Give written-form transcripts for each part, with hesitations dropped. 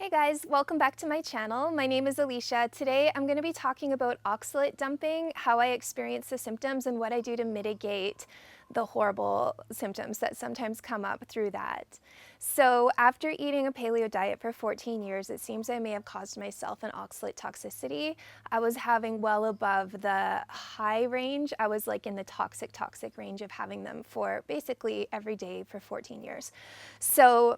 Hey guys, welcome back to my channel. My name is Alicia. Today I'm going to be talking about oxalate dumping, how I experience the symptoms, and what I do to mitigate the horrible symptoms that sometimes come up through that. So after eating a paleo diet for 14 years, it seems I may have caused myself an oxalate toxicity. I was having well above the high range. I was like in the toxic range of having them for basically every day for 14 years. So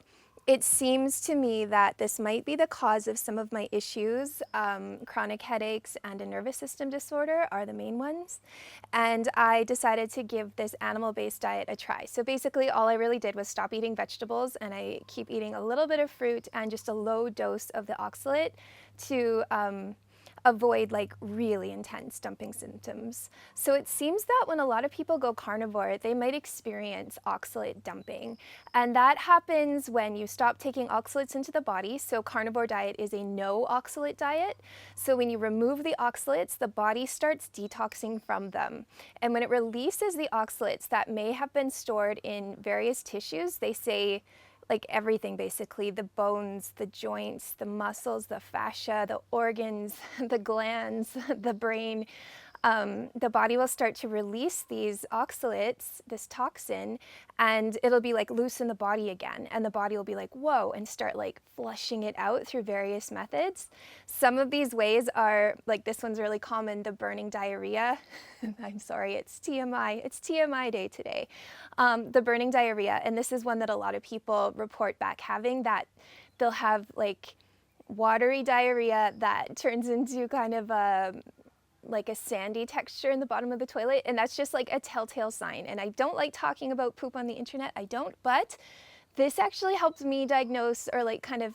it seems to me that this might be the cause of some of my issues. Chronic headaches and a nervous system disorder are the main ones. And I decided to give this animal-based diet a try. So basically all I really did was stop eating vegetables, and I keep eating a little bit of fruit and just a low dose of the oxalate to avoid like really intense dumping symptoms. So it seems that when a lot of people go carnivore, they might experience oxalate dumping. And that happens when you stop taking oxalates into the body. So carnivore diet is a no oxalate diet. So when you remove the oxalates, the body starts detoxing from them. And when it releases the oxalates that may have been stored in various tissues, they say like everything basically, the bones, the joints, the muscles, the fascia, the organs, the glands, the brain, the body will start to release these oxalates, this toxin, and it'll be like loose in the body again. And the body will be like, whoa, and start like flushing it out through various methods. Some of these ways are, like this one's really common, the burning diarrhea. I'm sorry, it's TMI. It's TMI day today. The burning diarrhea, and this is one that a lot of people report back having, that they'll have like watery diarrhea that turns into kind of like a sandy texture in the bottom of the toilet, and that's just like a telltale sign. And I don't like talking about poop on the internet, I don't, but this actually helped me diagnose or like kind of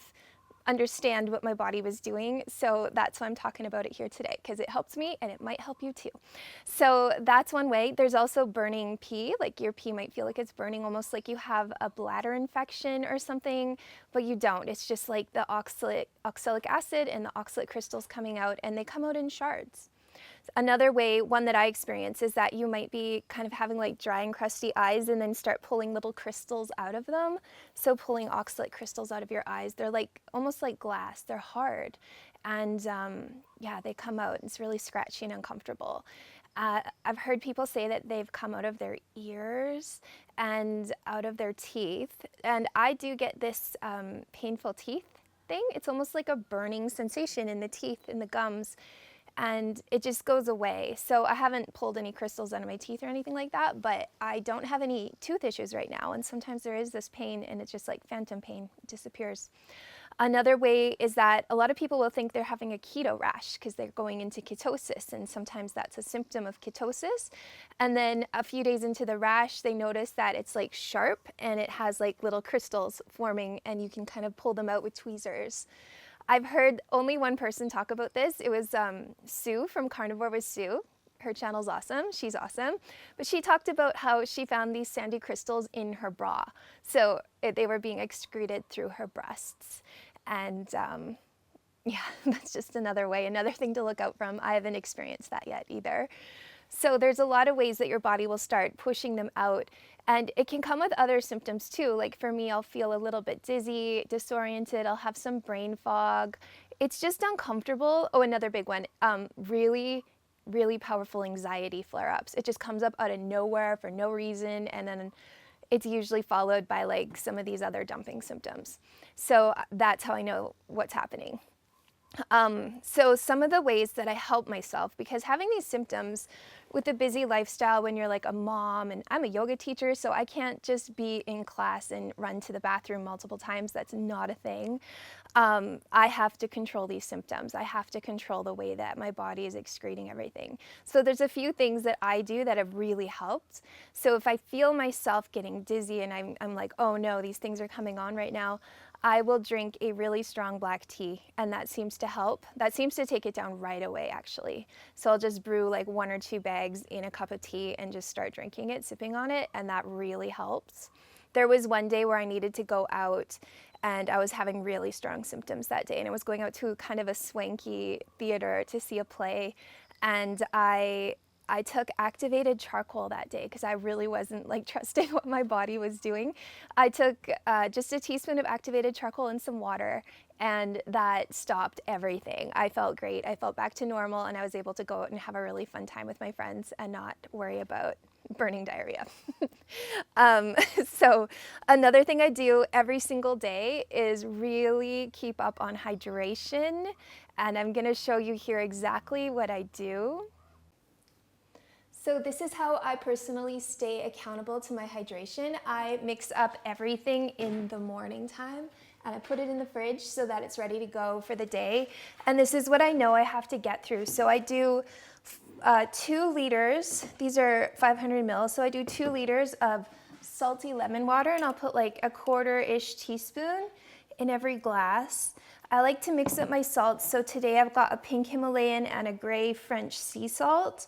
understand what my body was doing. So that's why I'm talking about it here today, because it helps me and it might help you too. So that's one way. There's also burning pee. Like your pee might feel like it's burning, almost like you have a bladder infection or something, but you don't. It's just like the oxalic acid and the oxalate crystals coming out, and they come out in shards. Another way, one that I experience, is that you might be kind of having like dry and crusty eyes and then start pulling little crystals out of them. So pulling oxalate crystals out of your eyes, they're like almost like glass, they're hard. And yeah, they come out. It's really scratchy and uncomfortable. I've heard people say that they've come out of their ears and out of their teeth. And I do get this painful teeth thing. It's almost like a burning sensation in the teeth, in the gums, and it just goes away. So I haven't pulled any crystals out of my teeth or anything like that, but I don't have any tooth issues right now. And sometimes there is this pain, and it's just like phantom pain, it disappears. Another way is that a lot of people will think they're having a keto rash because they're going into ketosis, and sometimes that's a symptom of ketosis. And then a few days into the rash, they notice that it's like sharp and it has like little crystals forming, and you can kind of pull them out with tweezers. I've heard only one person talk about this. It was Sue from Carnivore with Sue. Her channel's awesome. She's awesome. But she talked about how she found these sandy crystals in her bra. So they were being excreted through her breasts. And yeah, that's just another way, another thing to look out from. I haven't experienced that yet either. So there's a lot of ways that your body will start pushing them out. And it can come with other symptoms too. Like for me, I'll feel a little bit dizzy, disoriented. I'll have some brain fog. It's just uncomfortable. Oh, another big one, really powerful anxiety flare-ups. It just comes up out of nowhere for no reason. And then it's usually followed by like some of these other dumping symptoms. So that's how I know what's happening. So some of the ways that I help myself, because having these symptoms with a busy lifestyle when you're like a mom, and I'm a yoga teacher, so I can't just be in class and run to the bathroom multiple times. That's not a thing. I have to control these symptoms. I have to control the way that my body is excreting everything. So there's a few things that I do that have really helped. So if I feel myself getting dizzy and I'm like, oh no, these things are coming on right now, I will drink a really strong black tea, and that seems to help. That seems to take it down right away, actually. So I'll just brew like 1 or 2 bags in a cup of tea and just start drinking it, sipping on it, and that really helps. There was one day where I needed to go out, and I was having really strong symptoms that day, and I was going out to kind of a swanky theater to see a play, and I I took activated charcoal that day because I really wasn't like trusting what my body was doing. I took just a teaspoon of activated charcoal and some water, and that stopped everything. I felt great. I felt back to normal, and I was able to go out and have a really fun time with my friends and not worry about burning diarrhea. So another thing I do every single day is really keep up on hydration, and I'm going to show you here exactly what I do. So this is how I personally stay accountable to my hydration. I mix up everything in the morning time and I put it in the fridge so that it's ready to go for the day. And this is what I know I have to get through. So I do 2 liters, these are 500 mils, so I do 2 liters of salty lemon water, and I'll put like a 1/4-ish teaspoon in every glass. I like to mix up my salts, so today I've got a pink Himalayan and a gray French sea salt.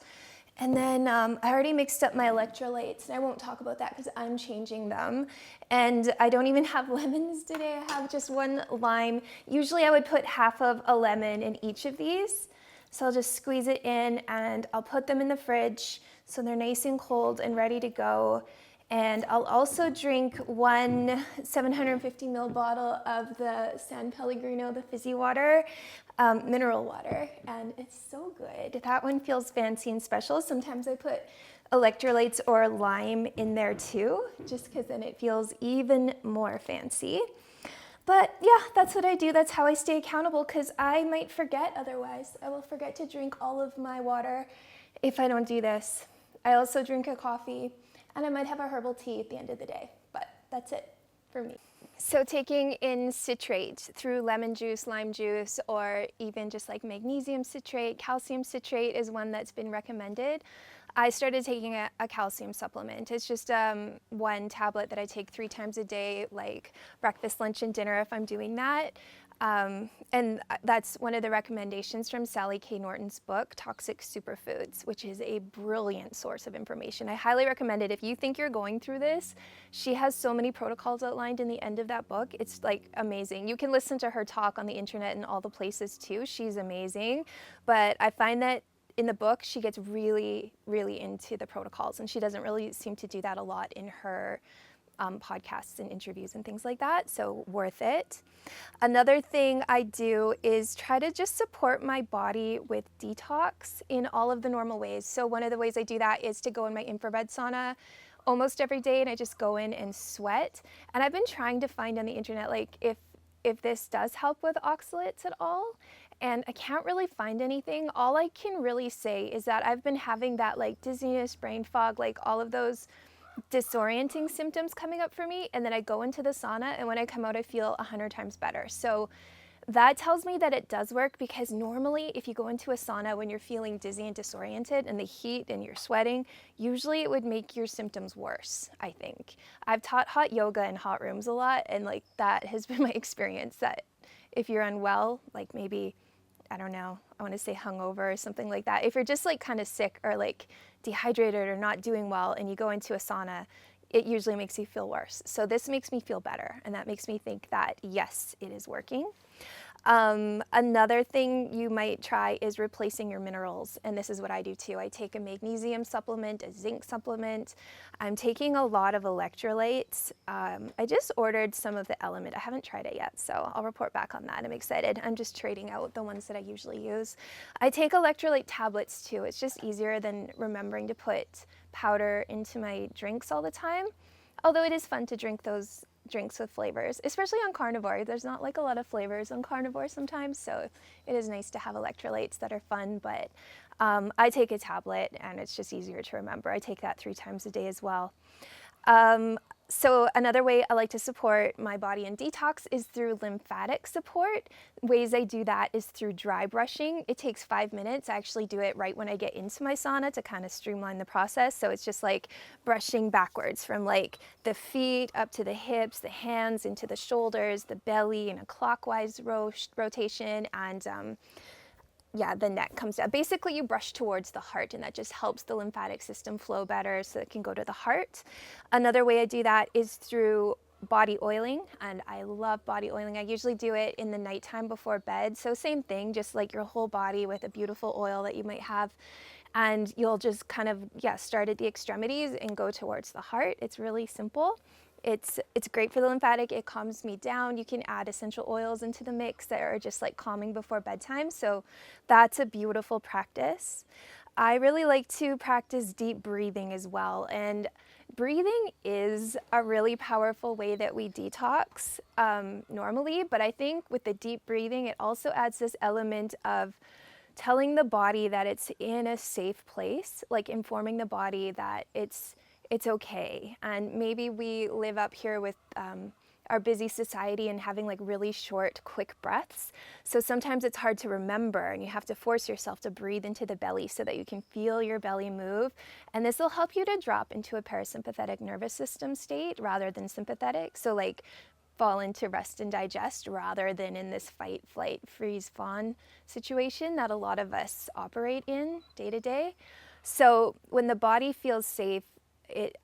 And then I already mixed up my electrolytes, and I won't talk about that because I'm changing them. And I don't even have lemons today, I have just 1 lime. Usually I would put half of a lemon in each of these. So I'll just squeeze it in and I'll put them in the fridge so they're nice and cold and ready to go. And I'll also drink 1 750 ml bottle of the San Pellegrino, the fizzy water, mineral water, and it's so good. That one feels fancy and special. Sometimes I put electrolytes or lime in there too, just because then it feels even more fancy. But yeah, that's what I do. That's how I stay accountable, because I might forget otherwise. I will forget to drink all of my water if I don't do this. I also drink a coffee, and I might have a herbal tea at the end of the day, but that's it for me. So taking in citrate through lemon juice, lime juice, or even just like magnesium citrate, calcium citrate is one that's been recommended. I started taking a calcium supplement. It's just 1 tablet that I take 3 times a day, like breakfast, lunch, and dinner if I'm doing that. And that's one of the recommendations from Sally K. Norton's book, Toxic Superfoods, which is a brilliant source of information. I highly recommend it. If you think you're going through this, she has so many protocols outlined in the end of that book. It's like amazing. You can listen to her talk on the internet and all the places too. She's amazing. But I find that in the book, she gets really, really into the protocols, and she doesn't really seem to do that a lot in her podcasts and interviews and things like that, so worth it. Another thing I do is try to just support my body with detox in all of the normal ways. So one of the ways I do that is to go in my infrared sauna almost every day, and I just go in and sweat. And I've been trying to find on the internet like if this does help with oxalates at all, and I can't really find anything. All I can really say is that I've been having that like dizziness, brain fog, like all of those disorienting symptoms coming up for me, and then I go into the sauna, and when I come out I feel 100 times better. So that tells me that it does work, because normally if you go into a sauna when you're feeling dizzy and disoriented and the heat and you're sweating, usually it would make your symptoms worse, I think. I've taught hot yoga in hot rooms a lot, and like that has been my experience, that if you're unwell, like maybe, I don't know, I want to say hungover or something like that. If you're just like kind of sick or like dehydrated or not doing well and you go into a sauna, it usually makes you feel worse. So this makes me feel better, and that makes me think that yes, it is working. Another thing you might try is replacing your minerals, and this is what I do too. I take a magnesium supplement, a zinc supplement. I'm taking a lot of electrolytes. I just ordered some of the Element. I haven't tried it yet, so I'll report back on that. I'm excited. I'm just trading out the ones that I usually use. I take electrolyte tablets too. It's just easier than remembering to put powder into my drinks all the time, although it is fun to drink those drinks with flavors, especially on carnivore. There's not like a lot of flavors on carnivore sometimes, so it is nice to have electrolytes that are fun. But I take a tablet, and it's just easier to remember. I take that 3 times a day as well. So another way I like to support my body in detox is through lymphatic support. Ways I do that is through dry brushing. It takes 5 minutes. I actually do it right when I get into my sauna to kind of streamline the process. So it's just like brushing backwards from like the feet up to the hips, the hands into the shoulders, the belly in a clockwise rotation, and yeah, the neck comes down. Basically, you brush towards the heart, and that just helps the lymphatic system flow better so it can go to the heart. Another way I do that is through body oiling, and I love body oiling. I usually do it in the nighttime before bed. So same thing, just like your whole body with a beautiful oil that you might have. and you'll just kind of, start at the extremities and go towards the heart. It's really simple. It's great for the lymphatic. It calms me down. You can add essential oils into the mix that are just like calming before bedtime. So that's a beautiful practice. I really like to practice deep breathing as well. And breathing is a really powerful way that we detox normally. But I think with the deep breathing, it also adds this element of telling the body that it's in a safe place, like informing the body that it's okay. And maybe we live up here with our busy society and having like really short, quick breaths. So sometimes it's hard to remember, and you have to force yourself to breathe into the belly so that you can feel your belly move. And this will help you to drop into a parasympathetic nervous system state rather than sympathetic. So like fall into rest and digest rather than in this fight, flight, freeze, fawn situation that a lot of us operate in day to day. So when the body feels safe, it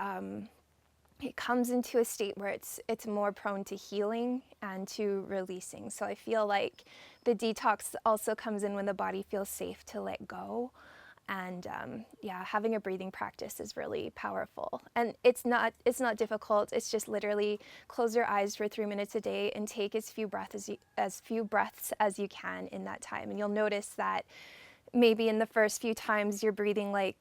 comes into a state where it's more prone to healing and to releasing. So I feel like the detox also comes in when the body feels safe to let go. And having a breathing practice is really powerful. And it's not difficult. It's just literally close your eyes for 3 minutes a day and take as few breaths as you can in that time. And you'll notice that maybe in the first few times you're breathing like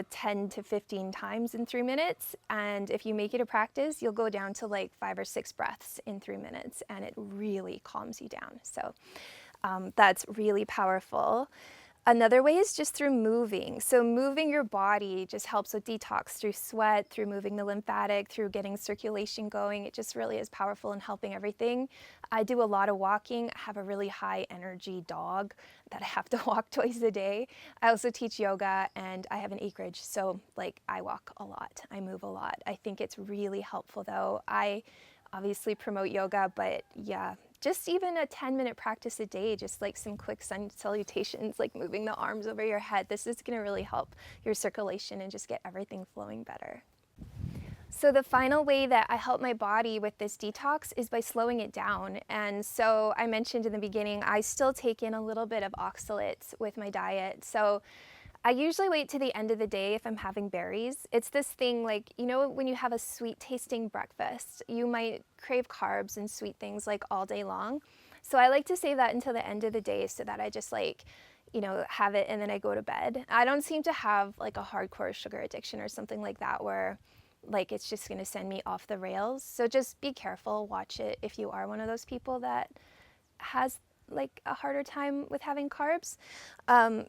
10 to 15 times in 3 minutes. And if you make it a practice, you'll go down to like 5 or 6 breaths in 3 minutes, and it really calms you down. So that's really powerful. Another way is just through moving. So moving your body just helps with detox through sweat, through moving the lymphatic, through getting circulation going. It just really is powerful in helping everything. I do a lot of walking. I have a really high energy dog that I have to walk twice a day. I also teach yoga, and I have an acreage. So like I walk a lot. I move a lot. I think it's really helpful though. I obviously promote yoga, but just even a 10-minute practice a day, just like some quick sun salutations, like moving the arms over your head. This is going to really help your circulation and just get everything flowing better. So the final way that I help my body with this detox is by slowing it down. And so I mentioned in the beginning, I still take in a little bit of oxalates with my diet. So I usually wait to the end of the day if I'm having berries. It's this thing like, when you have a sweet tasting breakfast, you might crave carbs and sweet things like all day long. So I like to save that until the end of the day so that I just have it and then I go to bed. I don't seem to have like a hardcore sugar addiction or something like that where like it's just going to send me off the rails. So just be careful, watch it if you are one of those people that has like a harder time with having carbs.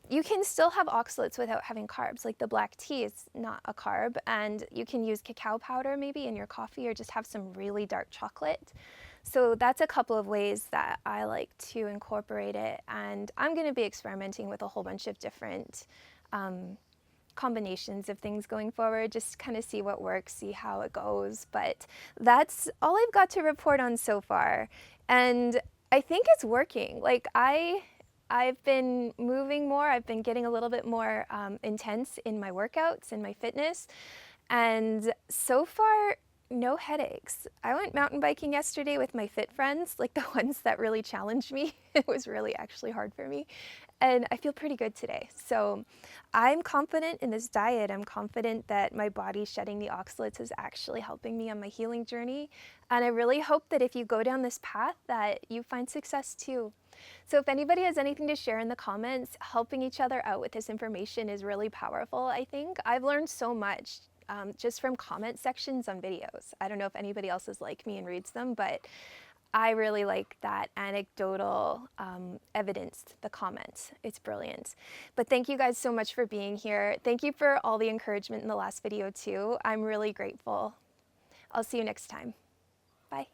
You can still have oxalates without having carbs. Like the black tea is not a carb, and you can use cacao powder maybe in your coffee or just have some really dark chocolate. So that's a couple of ways that I like to incorporate it, and I'm going to be experimenting with a whole bunch of different combinations of things going forward, just kind of see what works, see how it goes. But that's all I've got to report on so far. And I think it's working. Like I've been moving more. I've been getting a little bit more intense in my workouts and my fitness. And so far, no headaches. I went mountain biking yesterday with my fit friends, like the ones that really challenged me. It was really actually hard for me. And I feel pretty good today. So I'm confident in this diet. I'm confident that my body shedding the oxalates is actually helping me on my healing journey. And I really hope that if you go down this path that you find success too. So if anybody has anything to share in the comments, helping each other out with this information is really powerful, I think. I've learned so much just from comment sections on videos. I don't know if anybody else is like me and reads them, but I really like that anecdotal evidence, the comments. It's brilliant. But thank you guys so much for being here. Thank you for all the encouragement in the last video too. I'm really grateful. I'll see you next time. Bye.